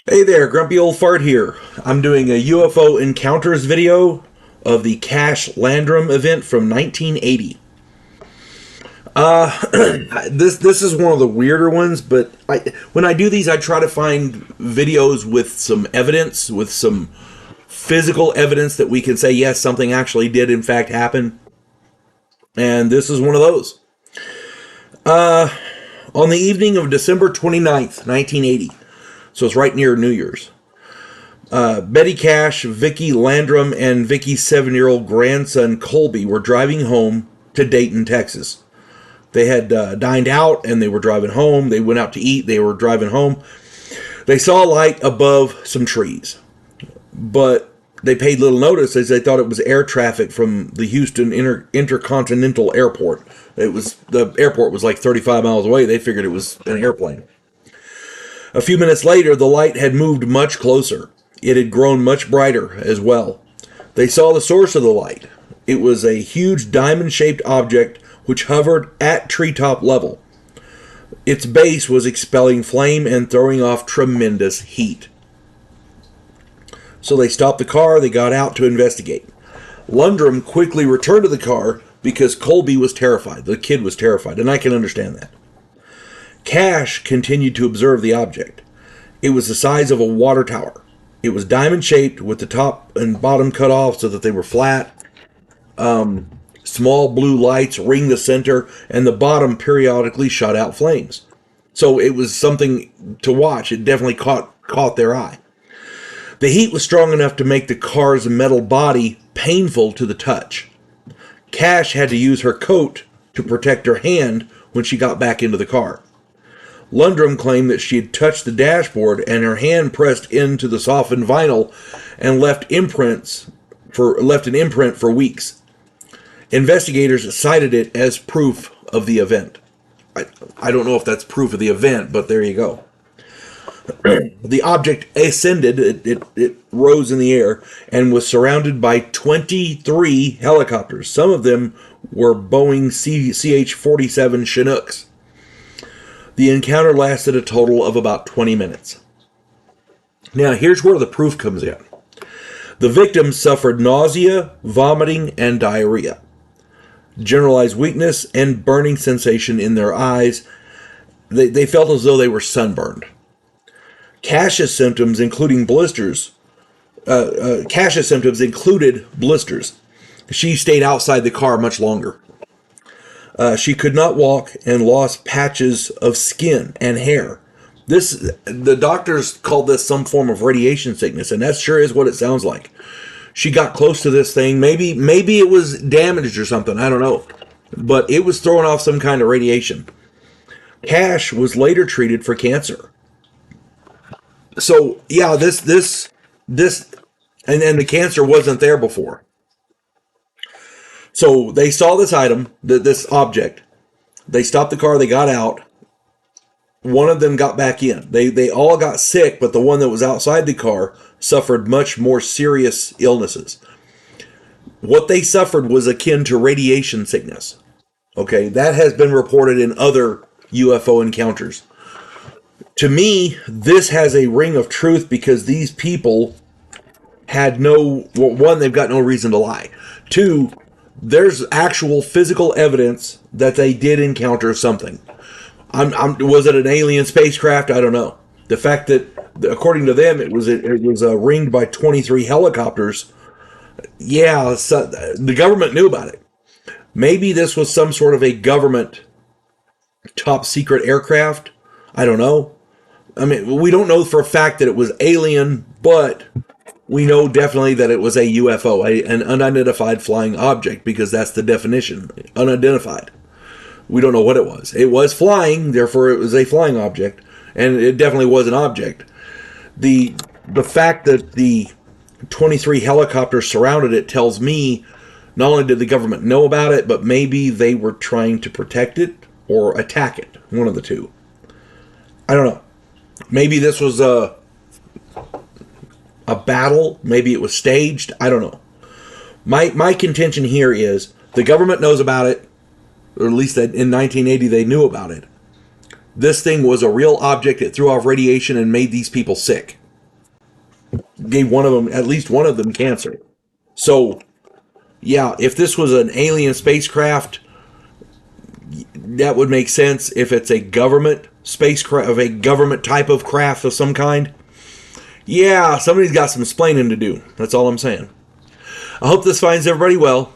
Hey there, Grumpy Old Fart here. I'm doing a UFO encounters video of the Cash Landrum event from 1980. This is one of the weirder ones, but when I do these, I try to find videos with some evidence, with some physical evidence that we can say, yes, something actually did in fact happen. And this is one of those. On the evening of December 29th, 1980, so it's right near New Year's, Betty Cash, Vicky Landrum, and Vicky's 7-year-old grandson Colby were driving home to Dayton, Texas. They had dined out and they were driving home. They went out to eat. They were driving home. They saw a light above some trees, but they paid little notice as they thought it was air traffic from the Houston Intercontinental Airport. The airport was like 35 miles away. They figured it was an airplane. A few minutes later, the light had moved much closer. It had grown much brighter as well. They saw the source of the light. It was a huge diamond-shaped object which hovered at treetop level. Its base was expelling flame and throwing off tremendous heat. So they stopped the car. They got out to investigate. Landrum quickly returned to the car because Colby was terrified. The kid was terrified, and I can understand that. Cash continued to observe the object. It was the size of a water tower. It was diamond-shaped with the top and bottom cut off so that they were flat. Small blue lights ringed the center, and the bottom periodically shot out flames. So it was something to watch. It definitely caught their eye. The heat was strong enough to make the car's metal body painful to the touch. Cash had to use her coat to protect her hand when she got back into the car. Landrum claimed that she had touched the dashboard and her hand pressed into the softened vinyl and left an imprint for weeks. Investigators cited it as proof of the event. I don't know if that's proof of the event, but there you go. The object ascended, it rose in the air, and was surrounded by 23 helicopters. Some of them were Boeing CH-47 Chinooks. The encounter lasted a total of about 20 minutes. Now, here's where the proof comes in. The victims suffered nausea, vomiting, and diarrhea, generalized weakness, and burning sensation in their eyes. They felt as though they were sunburned. Cash's symptoms included blisters. She stayed outside the car much longer. She could not walk and lost patches of skin and hair. The doctors called this some form of radiation sickness, and that sure is what it sounds like. She got close to this thing. Maybe it was damaged or something. I don't know. But it was throwing off some kind of radiation. Cash was later treated for cancer. So, yeah, this, and the cancer wasn't there before. So they saw this item, this object. They stopped the car. They got out. One of them got back in. They all got sick, but the one that was outside the car suffered much more serious illnesses. What they suffered was akin to radiation sickness. Okay, that has been reported in other UFO encounters. To me, this has a ring of truth because these people had one, they've got no reason to lie. Two, there's actual physical evidence that they did encounter something. Was it an alien spacecraft? I don't know. The fact that, according to them, it was ringed by 23 helicopters. Yeah, so the government knew about it. Maybe this was some sort of a government top secret aircraft. I don't know. I mean, we don't know for a fact that it was alien, but we know definitely that it was a UFO, an unidentified flying object, because that's the definition, unidentified. We don't know what it was. It was flying, therefore it was a flying object, and it definitely was an object. The fact that the 23 helicopters surrounded it tells me not only did the government know about it, but maybe they were trying to protect it or attack it, one of the two. I don't know. Maybe this was a battle. Maybe it was staged. I don't know. My contention here is the government knows about it, or at least that in 1980 they knew about it. This thing was a real object. It threw off radiation and made these people sick. gave one of them, at least one of them, cancer. So, yeah, if this was an alien spacecraft, that would make sense. If it's a government spacecraft, of a government type of craft of some kind, yeah, somebody's got some explaining to do. That's all I'm saying. I hope this finds everybody well.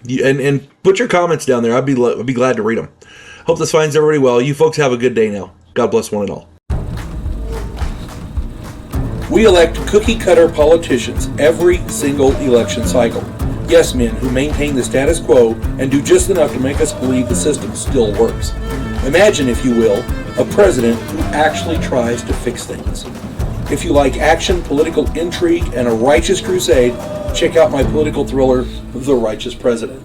And put your comments down there. I'd be glad to read them. Hope this finds everybody well. You folks have a good day now. God bless one and all. We elect cookie-cutter politicians every single election cycle. Yes men who maintain the status quo and do just enough to make us believe the system still works. Imagine, if you will, a president who actually tries to fix things. If you like action, political intrigue, and a righteous crusade, check out my political thriller, The Righteous President.